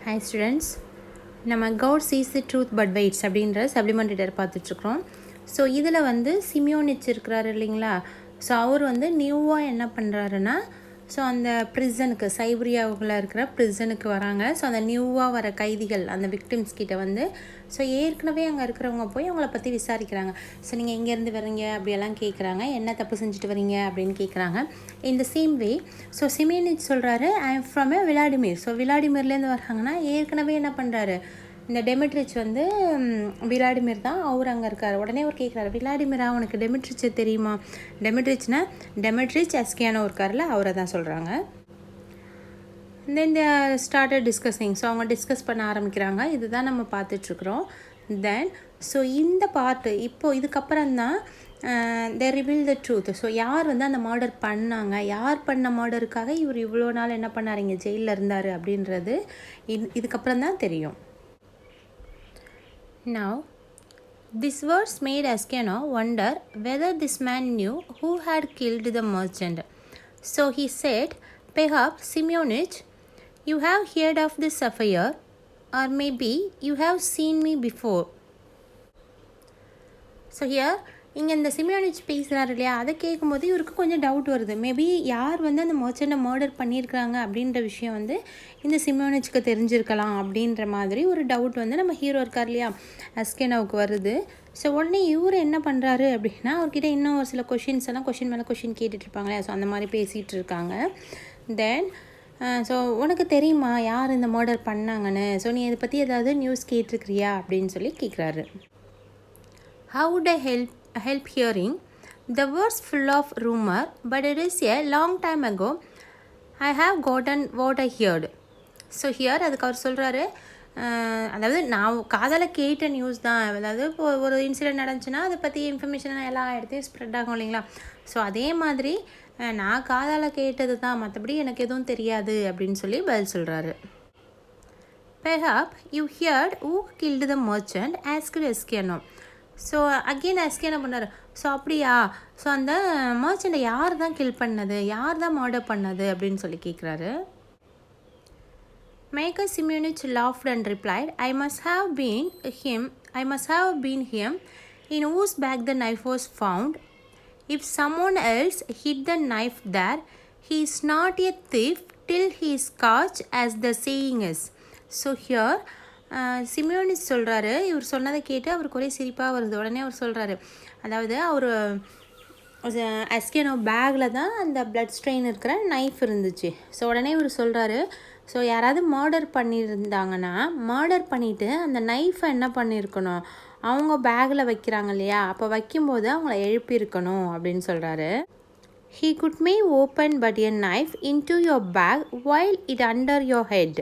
Hi students, நம்ம God sees the truth but waits அப்படின்ற supplement reader பார்த்துட்ருக்குறோம். So இதில் சிமியோனிச் இருக்கிறாரு இல்லைங்களா. ஸோ அவர் நியூவாக என்ன பண்ணுறாருன்னா, ஸோ அந்த ப்ரிசனுக்கு சைபரியாவில் இருக்கிற ப்ரிசனுக்கு வராங்க. ஸோ அந்த நியூவாக வர கைதிகள் அந்த விக்டிம்ஸ் கிட்ட ஸோ ஏற்கனவே அங்கே இருக்கிறவங்க போய் அவங்கள பற்றி விசாரிக்கிறாங்க. ஸோ நீங்கள் எங்கேருந்து வரீங்க அப்படியெல்லாம் கேட்குறாங்க. என்ன தப்பு செஞ்சுட்டு வரீங்க அப்படின்னு கேட்குறாங்க. இந்த சேம் வே ஸோ சிமியோனிச் சொல்கிறாரு, I am from Vladimir. So விளாடிமிர்லேருந்து வர்றாங்கன்னா ஏற்கனவே என்ன பண்ணுறாரு, இந்த டெமிட்ரிச் விளாடிமிர் தான் அவர் அங்கே இருக்கார். உடனே அவர் கேட்குறாரு, விளாடிமிரா உனக்கு டெமிட்ரிச்சை தெரியுமா? டெமிட்ரிச் எஸ்கியானோ இருக்கார்ல, அவரை தான் சொல்கிறாங்க. தென் தே ஸ்டார்டட் டிஸ்கஸிங். ஸோ அவங்க டிஸ்கஸ் பண்ண ஆரம்பிக்கிறாங்க. இதுதான் நம்ம பார்த்துட்ருக்குறோம். தென் ஸோ இந்த பார்ட்டு இப்போது இதுக்கப்புறம் தான் தே ரிவீல் த ட்ரூத். ஸோ யார் அந்த மர்டர் பண்ணாங்க, யார் பண்ண மர்டருக்காக இவர் இவ்வளோ நாள் என்ன பண்ணார், இங்கே ஜெயிலில் இருந்தார் அப்படின்றது இதுக்கப்புறம் தான் தெரியும். Now, this verse made Ascano wonder whether this man knew who had killed the merchant. So he said, perhaps Simeonich, you have heard of this affair, or maybe you have seen me before. So here, இங்கே இந்த சிமியோனிச் பேசுகிறாரு இல்லையா, அதை கேட்கும்போது இவருக்கு கொஞ்சம் doubt வருது. Maybe யார் அந்த மர்ச்சண்ட்டை மர்டர் பண்ணியிருக்கிறாங்க அப்படின்ற விஷயம் இந்த சிமியோனிச்சுக்கு தெரிஞ்சிருக்கலாம் அப்படின்ற மாதிரி ஒரு டவுட் நம்ம ஹீரோ இருக்கார் இல்லையா அஸ்கேனோவுக்கு வருது. ஸோ உடனே இவர் என்ன பண்ணுறாரு அப்படின்னா, அவர்கிட்ட இன்னும் ஒரு சில கொஷின்ஸ் எல்லாம் கொஷின் மேலே கொஷின் கேட்டுட்ருப்பாங்களே, ஸோ அந்த மாதிரி பேசிகிட்டு இருக்காங்க. தென் ஸோ உனக்கு தெரியுமா யார் இந்த மர்டர் பண்ணாங்கன்னு, ஸோ நீ இதை பற்றி ஏதாவது நியூஸ் கேட்டிருக்கிறியா அப்படின்னு சொல்லி கேட்குறாரு. How would I help hearing? The words full of rumor, but it is a long time ago I have gotten what I heard. So here அதுக்கு அவர் சொல்கிறாரு, அதாவது நான் காதால் கேட்ட நியூஸ் தான். அதாவது இப்போ ஒரு இன்சிடென்ட் நடந்துச்சுன்னா அதை பற்றி இன்ஃபர்மேஷன் எல்லா இடத்தையும் ஸ்ப்ரெட் ஆகும் இல்லைங்களா. ஸோ அதே மாதிரி நான் காதால் கேட்டது தான், மற்றபடி எனக்கு எதுவும் தெரியாது அப்படின்னு சொல்லி பதில் சொல்கிறாரு. Perhaps you heard who killed the merchant, asked Ascano. So again அஸ்கே என்ன பண்ணார், ஸோ அப்படியா, ஸோ அந்த மர்ச்சண்ட்டை யார் தான் கில் பண்ணது, யார் தான் மர்டர் பண்ணது அப்படின்னு சொல்லி கேட்குறாரு. Makar Semyonich laughed and replied, I must have been him in whose bag the knife was found. If someone else hid the knife there, he is not a thief till he is caught, as the saying is. So here சிமியோனிச் சொல்கிறாரு, இவர் சொன்னதை கேட்டு அவருக்கு ஒரே சிரிப்பாக வருது. உடனே அவர் சொல்கிறாரு, அதாவது அவர் அஸ்கேனோ பேக்கில் தான் அந்த பிளட் ஸ்ட்ரெயின் இருக்கிற நைஃப் இருந்துச்சு. ஸோ உடனே இவர் சொல்கிறாரு, ஸோ யாராவது மர்டர் பண்ணியிருந்தாங்கன்னா மர்டர் பண்ணிவிட்டு அந்த நைஃபை என்ன பண்ணியிருக்கணும், அவங்க பேக்கில் வைக்கிறாங்க இல்லையா, அப்போ வைக்கும்போது அவங்கள எழுப்பியிருக்கணும் அப்படின்னு சொல்கிறாரு. He could may open but a knife into your bag while it under your head.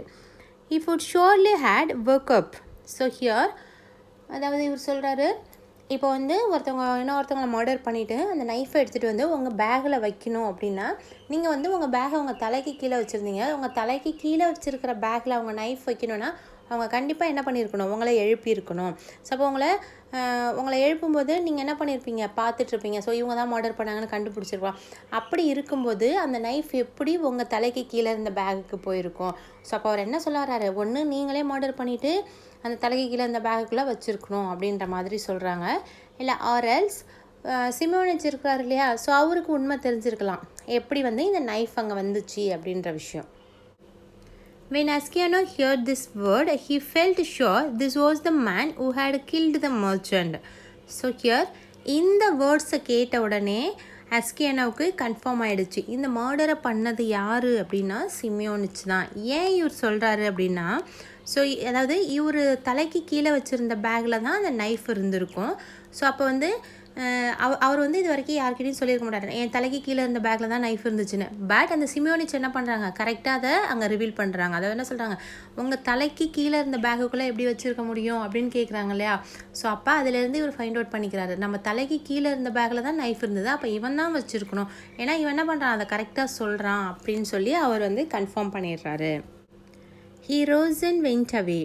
He would surely had woke up. So here அதாவது இவர் சொல்கிறாரு, இப்போ இன்னொருத்தவங்களை மர்டர் பண்ணிவிட்டு அந்த நைஃபை எடுத்துகிட்டு உங்கள் பேக்கில் வைக்கணும் அப்படின்னா, நீங்கள் உங்கள் பேக்கை உங்கள் தலைக்கு கீழே வச்சுருந்தீங்க. உங்கள் தலைக்கு கீழே வச்சுருக்கிற பேக்கில் அவங்க நைஃப் வைக்கணும்னா அவங்க கண்டிப்பாக என்ன பண்ணியிருக்கணும், உங்களை எழுப்பியிருக்கணும். ஸோ அப்போ உங்களை எழுப்பும்போது நீங்கள் என்ன பண்ணியிருப்பீங்க, பார்த்துட்ருப்பீங்க. ஸோ இவங்க தான் மர்டர் பண்ணாங்கன்னு கண்டுபிடிச்சிருக்கலாம். அப்படி இருக்கும்போது அந்த நைஃப் எப்படி உங்கள் தலைக்கு கீழே இருந்த பேக்குக்கு போயிருக்கும். ஸோ அப்போ அவர் என்ன சொல்ல வர்றாரு, ஒன்று நீங்களே மர்டர் பண்ணிவிட்டு அந்த தலைக்கு கீழே இந்த பேக்குக்குள்ளே வச்சுருக்கணும் அப்படின்ற மாதிரி சொல்கிறாங்க. இல்லை ஆர்எல்ஸ் சிமியோனிச் இருக்கிறார் இல்லையா, ஸோ அவருக்கு உண்மை தெரிஞ்சிருக்கலாம் எப்படி இந்த நைஃப் அங்கே வந்துச்சு அப்படின்ற விஷயம். When Ascano heard this word, he felt sure this was the man who had killed the merchant. So here, இந்த வேர்ட்ஸை கேட்ட உடனே அஸ்கேனோவுக்கு கன்ஃபார்ம் ஆகிடுச்சு, இந்த மர்டரை பண்ணது யார் அப்படின்னா சிமியோனிச் தான். ஏன் இவர் சொல்கிறாரு அப்படின்னா, ஸோ அதாவது இவர் தலைக்கு கீழே வச்சுருந்த பேக்கில் தான் அந்த நைஃப் இருந்திருக்கும். ஸோ அப்போ அவர் இது வரைக்கும் யார்கிட்டையும் சொல்லியிருக்க மாட்டார், என் தலைக்கு கீழே இருந்த பேக்கில் தான் நைஃப் இருந்துச்சுன்னு. பட் அந்த சிமியோனிச் என்ன பண்ணுறாங்க, கரெக்டாக அதை அங்கே ரிவீல் பண்ணுறாங்க. அதை என்ன சொல்கிறாங்க, உங்கள் தலைக்கு கீழே இருந்த பேக்குக்குள்ளே எப்படி வச்சுருக்க முடியும் அப்படின்னு கேட்குறாங்க இல்லையா. ஸோ அப்போ அதிலேருந்து இவர் ஃபைண்ட் அவுட் பண்ணிக்கிறாரு, நம்ம தலைக்கு கீழே இருந்த பேக்கில் தான் நைஃப் இருந்தது, அப்போ இவன் தான் வச்சுருக்கணும். ஏன்னா இவன் என்ன பண்ணுறான், அதை கரெக்டாக சொல்கிறான் அப்படின்னு சொல்லி அவர் கன்ஃபார்ம் பண்ணிடுறாரு. He rose and went away.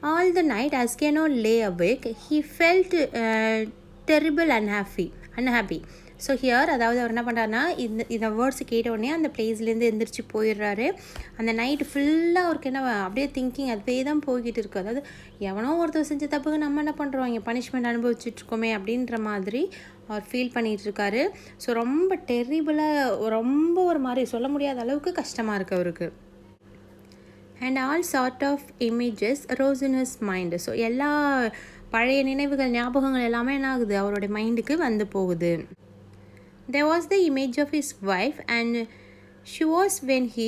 All the night Ascano lay awake. He felt terrible unhappy. So here அதாவது அவர் என்ன பண்ணுறாருனா இந்த வேர்ட்ஸ் கேட்ட உடனே அந்த பிளேஸ்லேருந்து எந்திரிச்சு போயிடுறாரு. அந்த நைட்டு ஃபுல்லாக அவருக்கு என்ன அப்படியே திங்கிங் அதுவே தான் போய்கிட்டு இருக்குது. அதாவது எவனோ ஒருத்தர் செஞ்ச தப்புக்கு நம்ம என்ன பண்ணுறோம், இங்கே பனிஷ்மெண்ட் அனுபவிச்சுட்ருக்கோமே அப்படின்ற மாதிரி அவர் ஃபீல் பண்ணிகிட்ருக்காரு. ஸோ ரொம்ப டெரிபிளாக, ரொம்ப ஒரு மாதிரி சொல்ல முடியாத அளவுக்கு கஷ்டமாக இருக்குது அவருக்கு. And all sort of images rose in his mind. So எல்லா பழைய நினைவுகள், ஞாபகங்கள் எல்லாமே என்ன ஆகுது, அவருடைய மைண்டுக்கு வந்து போகுது. There was the image of his wife, and she was when he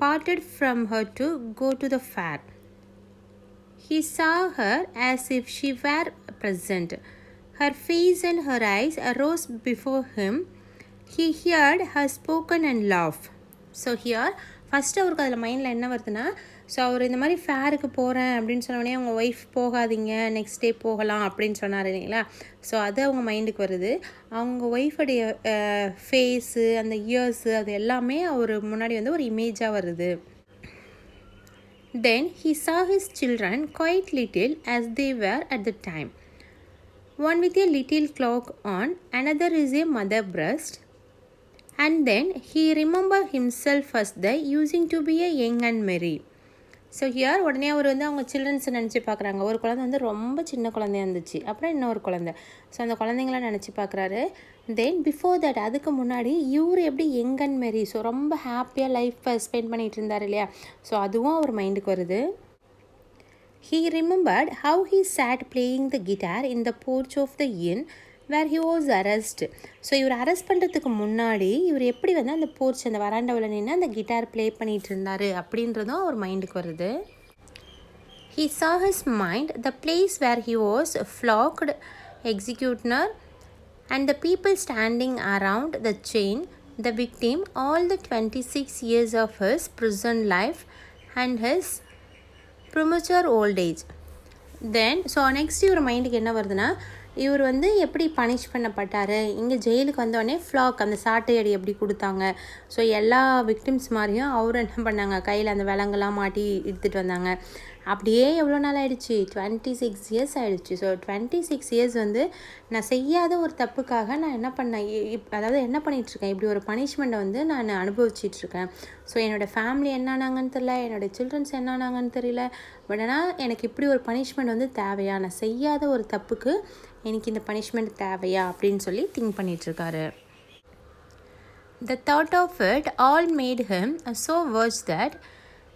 parted from her to go to the fair. He saw her as if she were present. Her face and her eyes arose before him. He heard her spoken and laugh. So here first அவருக்கு அதில் மைண்டில் என்ன வருதுன்னா, so அவர் இந்த மாதிரி ஃபேருக்கு போகிறேன் அப்படின்னு சொன்னோடனே அவங்க ஒய்ஃப் போகாதீங்க, நெக்ஸ்ட் டே போகலாம் அப்படின்னு சொன்னார் இல்லைங்களா. ஸோ அது அவங்க மைண்டுக்கு வருது. அவங்க ஒய்ஃபுடைய ஃபேஸு, அந்த இயர்ஸு, அது எல்லாமே அவர் முன்னாடி வந்து ஒரு இமேஜாக வருது. Then he saw his children quite little as they were at the time. One with a little cloak on, another is a mother breast. And then he remembered himself as the using to be a young and merry. So here உடனே அவர் வந்து அவங்க சில்ட்ரன்ஸை நினச்சி பார்க்குறாங்க. ஒரு குழந்தை வந்து ரொம்ப சின்ன குழந்தையா இருந்துச்சு, அப்புறம் இன்னொரு குழந்தை. ஸோ அந்த குழந்தைங்களாம் நினச்சி பார்க்குறாரு. தென் பிஃபோர் தட், அதுக்கு முன்னாடி இவர் எப்படி யங் அண்ட் மெரி, ஸோ ரொம்ப ஹாப்பியாக லைஃப்பை ஸ்பெண்ட் பண்ணிகிட்டு இருந்தார் இல்லையா. ஸோ அதுவும் அவர் மைண்டுக்கு வருது. He remembered how he sat playing the guitar in the porch of the inn where he was arrested. So இவர் அரெஸ்ட் பண்ணுறதுக்கு முன்னாடி இவர் எப்படி வந்து அந்த போர்ச், அந்த வராண்டாவில் நின்று அந்த கிட்டார் ப்ளே பண்ணிகிட்டு இருந்தார் அப்படின்றதும் அவர் மைண்டுக்கு வருது. He saw his mind the place where he was flogged executioner and the people standing around the chain, the victim, all the 26 years of his prison life and his premature old age. Then so next இவர் மைண்டுக்கு என்ன வருதுன்னா, இவர் வந்து எப்படி punish பண்ணப்பட்டார், இங்கே ஜெயிலுக்கு வந்தோடனே ஃப்ளாக், அந்த சாட்டை அடி எப்படி கொடுத்தாங்க. ஸோ எல்லா விக்டிம்ஸ் மாதிரியும் அவர் என்ன பண்ணாங்க, கையில் அந்த விலங்கெல்லாம் மாட்டி எடுத்துகிட்டு வந்தாங்க. அப்படியே எவ்வளோ நாள் ஆகிடுச்சு, 26 இயர்ஸ் ஆகிடுச்சு. ஸோ 26 இயர்ஸ் வந்து நான் செய்யாத ஒரு தப்புக்காக நான் என்ன பண்ணேன், அதாவது என்ன பண்ணிகிட்ருக்கேன், இப்படி ஒரு பனிஷ்மெண்ட்டை வந்து நான் அனுபவிச்சிட்ருக்கேன். ஸோ என்னோடய ஃபேமிலி என்னானாங்கன்னு தெரியல, என்னோடய சில்ட்ரன்ஸ் என்னானாங்கன்னு தெரியல. பட் ஆனால் எனக்கு இப்படி ஒரு பனிஷ்மெண்ட் வந்து தேவையா, நான் செய்யாத ஒரு தப்புக்கு எனக்கு இந்த பனிஷ்மெண்ட் தேவையா அப்படின்னு சொல்லி think பண்ணிகிட்ருக்காரு. The thought of it all made him so worse that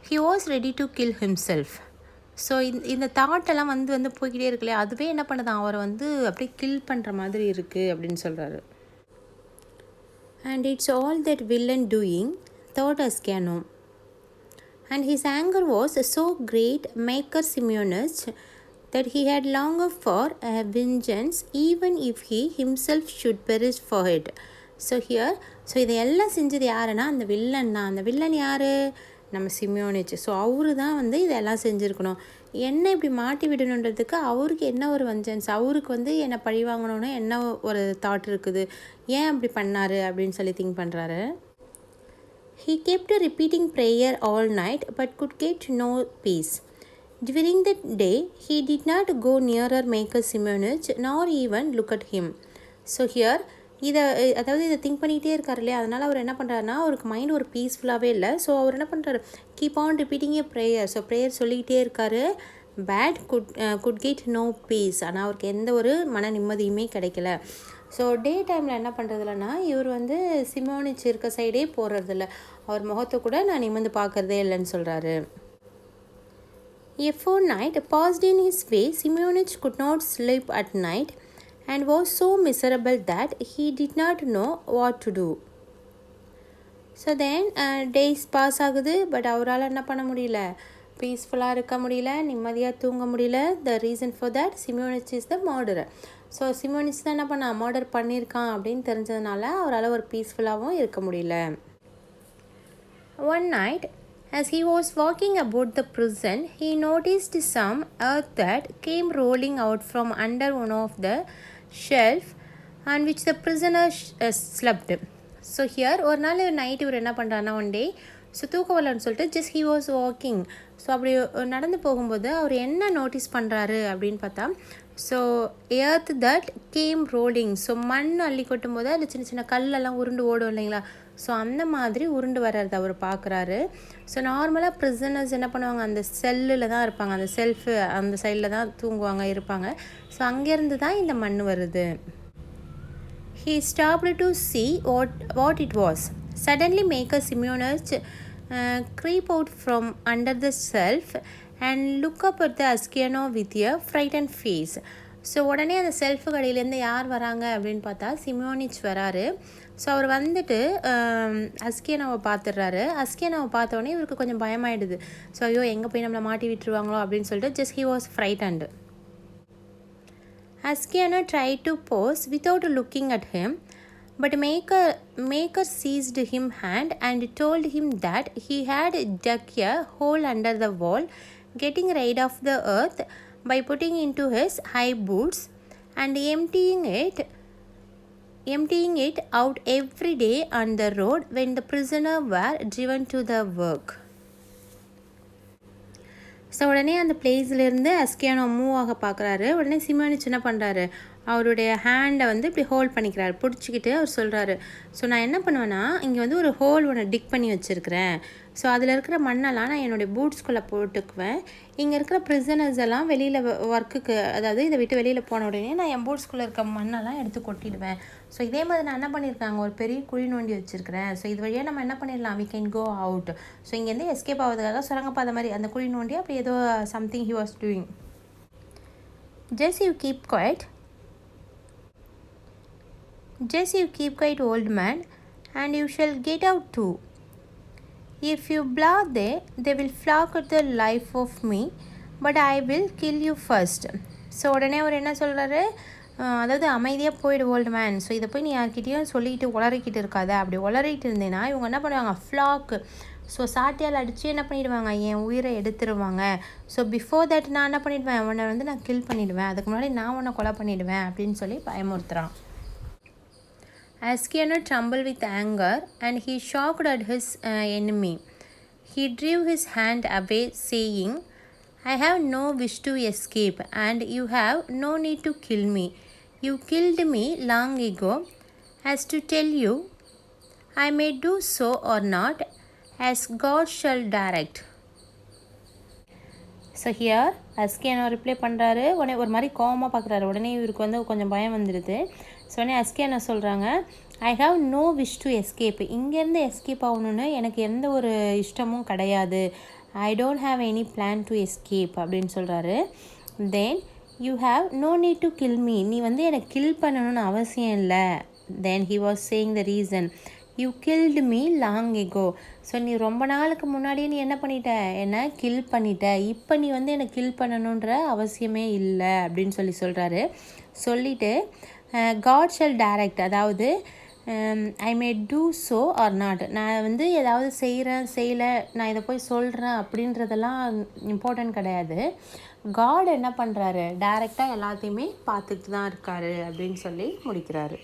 he was ready to kill himself. So இந்த தாட்டெல்லாம் வந்து போய்கிட்டே இருக்குல்லையா, அதுவே என்ன பண்ணுதான், அவரை வந்து அப்படியே கில் பண்ணுற மாதிரி இருக்குது அப்படின்னு சொல்கிறாரு. And it's all that villain doing, thought Ascanio. And his anger was so great, Maker Simeonus, that he had longed for a vengeance, even if he himself should perish for it. So here so இதையெல்லாம் செஞ்சது யாருன்னா அந்த villain தான். அந்த villain யார், நம்ம சிமியோனிச்சு. So அவரு தான் வந்து இதெல்லாம் செஞ்சுருக்கணும். என்ன இப்படி மாட்டி விடணுன்றதுக்கு அவருக்கு என்ன ஒரு வெஞ்சன்ஸ், அவருக்கு வந்து என்னை பழி வாங்கணுன்னு என்ன ஒரு தாட் இருக்குது, ஏன் அப்படி பண்ணார் அப்படின்னு சொல்லி திங்க் பண்ணுறாரு. He kept repeating prayer all night but could get no peace. During the day, he did not go nearer Maker Simeonich nor even look at him. So here, இதை திங்க் பண்ணிகிட்டே இருக்கார் இல்லையா, அதனால் அவர் என்ன பண்ணுறாருனா, அவருக்கு மைண்ட் ஒரு பீஸ்ஃபுல்லாகவே இல்லை. ஸோ அவர் என்ன பண்ணுறாரு, keep on repeating a prayer. So prayer சொல்லிக்கிட்டே இருக்காரு. But could get no peace, ஆனால் அவருக்கு எந்த ஒரு மன நிம்மதியுமே கிடைக்கல. ஸோ டே டைமில் என்ன பண்ணுறதில்லனா, இவர் வந்து சிமோனிச் இருக்க சைடே போகிறதில்ல, அவர் முகத்தை கூட நான் நிமிர்ந்து பார்க்குறதே இல்லைன்னு சொல்கிறாரு. A fortnight passed in his way. Simeonich could not sleep at night and was so miserable that he did not know what to do. So then days pass ஆகுது. பட் அவரால் என்ன பண்ண முடியல, பீஸ்ஃபுல்லாக இருக்க முடியல, நிம்மதியாக தூங்க முடியல. The reason for that, Semyonich is the murderer. So Semyonich தான் என்ன பண்ணா, மர்டர் பண்ணியிருக்கான் அப்படின்னு தெரிஞ்சதுனால அவரால் ஒரு பீஸ்ஃபுல்லாகவும் இருக்க முடியல. One night, as he was walking about the prison, he noticed some earth that came rolling out from under one of the shelf on which the prisoner slept. So here ஒரு நாள் night இவர் என்ன பண்ணுறாருனா, one day so தூக்கம் வரலன்னு சொல்லிட்டு just he was walking. So அப்படி நடந்து போகும்போது அவர் என்ன நோட்டீஸ் பண்ணுறாரு அப்படின்னு பார்த்தா, so earth that came rolling. So மண் அள்ளி கொட்டும் போது அதில் சின்ன சின்ன கல்லெல்லாம் உருண்டு ஓடும் இல்லைங்களா, ஸோ அந்த மாதிரி உருண்டு வர்றது அவர் பார்க்குறாரு. ஸோ நார்மலாக ப்ரிசனர்ஸ் என்ன பண்ணுவாங்க, அந்த செல்லில் தான் இருப்பாங்க, அந்த செல்ஃபு அந்த சைடில் தான் தூங்குவாங்க இருப்பாங்க. ஸோ அங்கேருந்து தான் இந்த மண் வருது. He stopped to see what it was. Suddenly Maker Simeonich creep out from under the shelf and look up at the Asciano with a frightened face. So உடனே அந்த செல்ஃபு கடையிலேருந்து யார் வராங்க அப்படின்னு பார்த்தா சிமியோனிச் வராரு. ஸோ அவர் வந்துட்டு அஸ்கியனாவை பார்த்துடுறாரு. அஸ்கியனாவை பார்த்தோன்னே இவருக்கு கொஞ்சம் பயமாயிடுது. ஸோ ஐயோ எங்கே போய் நம்மளை மாட்டி விட்டுருவாங்களோ அப்படின்னு சொல்லிட்டு just he was frightened. Asciano tried to pose without looking at him, but Maker seized him hand and told him that he had dug a hole under the wall, getting rid of the earth by putting into his high boots and emptying it out every day on the road when the prisoner were driven to the work. So உடனே அந்த பிளேஸ்லேருந்து அஸ்கியானோ move ஆக பார்க்குறாரு. உடனே சிமியோனிச் என்ன பண்ணுறாரு, அவருடைய ஹேண்டை வந்து இப்படி ஹோல்ட் பண்ணிக்கிறாரு, பிடிச்சிக்கிட்டு அவர் சொல்கிறாரு, ஸோ நான் என்ன பண்ணுவேன்னா இங்கே வந்து ஒரு ஹோல் ஒன்று டிக் பண்ணி வச்சுருக்கிறேன். ஸோ அதில் இருக்கிற மண்ணெல்லாம் நான் என்னுடைய பூட்ஸ்குள்ளே போட்டுக்குவேன். இங்கே இருக்கிற ப்ரிசனர்ஸ் எல்லாம் வெளியில் ஒர்க்குக்கு, அதாவது இதை விட்டு வெளியில் போன உடனே நான் என் பூட்ஸ்குள்ளே இருக்க மண்ணெல்லாம் எடுத்து கொட்டிடுவேன். ஸோ இதே மாதிரி நான் என்ன பண்ணியிருக்காங்க, ஒரு பெரிய குழி நோண்டி வச்சுருக்கிறேன். ஸோ இது வழியாக நம்ம என்ன பண்ணிடலாம், we can go out. So இங்கேருந்து எஸ்கேப் ஆகிறதுக்காக சுரங்கப்பாதை மாதிரி அந்த குழி நோண்டி அப்படி ஏதோ something he was doing. Just you keep quiet, old man, and you shall get out too. If you blah they will flock at the life of me, but I will kill you first. So உடனே அவர் என்ன சொல்கிறாரு, அதாவது அமைதியாக போயிடு old man. So இதை போய் நீ யார்கிட்டையும் சொல்லிட்டு உளறிக்கிட்டு இருக்காத. அப்படி உளறிக்கிட்டு இருந்தேன்னா இவங்க என்ன பண்ணுவாங்க, ஃப்ளாக்கு, ஸோ சாட்டியால் அடித்து என்ன பண்ணிவிடுவாங்க, என் உயிரை எடுத்துருவாங்க. ஸோ பிஃபோர் தட் நான் என்ன பண்ணிவிடுவேன், உன்னை வந்து நான் கில் பண்ணிவிடுவேன், அதுக்கு முன்னாடி நான் உன்னை கொலை பண்ணிவிடுவேன் அப்படின்னு சொல்லி பயமுறுத்துகிறான். Asciano trembled with anger and he shocked at his enemy. He drew his hand away, saying, I have no wish to escape, and you have no need to kill me. You killed me long ago. As to tell you, I may do so or not, as God shall direct. So here அஸ்கியானோ reply பண்ணுறாரு. உடனே ஒரு மாதிரி கோவமாக பார்க்குறாரு. உடனே இவருக்கு வந்து கொஞ்சம் பயம் வந்துடுது. ஸோ உடனே அஸ்கியானோ சொல்கிறாங்க, I have no wish to escape. இங்கேருந்து எஸ்கேப் ஆகணுன்னு எனக்கு எந்த ஒரு இஷ்டமும் கிடையாது. I don't have any plan to escape அப்படின்னு சொல்கிறாரு. Then you have no need to kill me. நீ வந்து எனக்கு கில் பண்ணணும்னு அவசியம் இல்லை. Then he was saying the reason, you killed me long ago. So நீ ரொம்ப நாளுக்கு முன்னாடியே நீ என்ன பண்ணிட்ட, என்னை கில் பண்ணிட்ட. இப்போ நீ வந்து என்னை கில் பண்ணணுன்ற அவசியமே இல்லை அப்படின்னு சொல்கிறாரு. சொல்லிவிட்டு காட் ஷல் டைரக்ட், அதாவது ஐ மே டூ ஸோ ஆர் நாட், நான் வந்து ஏதாவது செய்யலை, நான் இதை போய் சொல்கிறேன் அப்படின்றதெல்லாம் இம்பார்ட்டன்ட் கிடையாது. காட் என்ன பண்ணுறாரு, டைரெக்டாக எல்லாத்தையுமே பார்த்துட்டு தான் இருக்காரு அப்படின்னு சொல்லி முடிக்கிறாரு.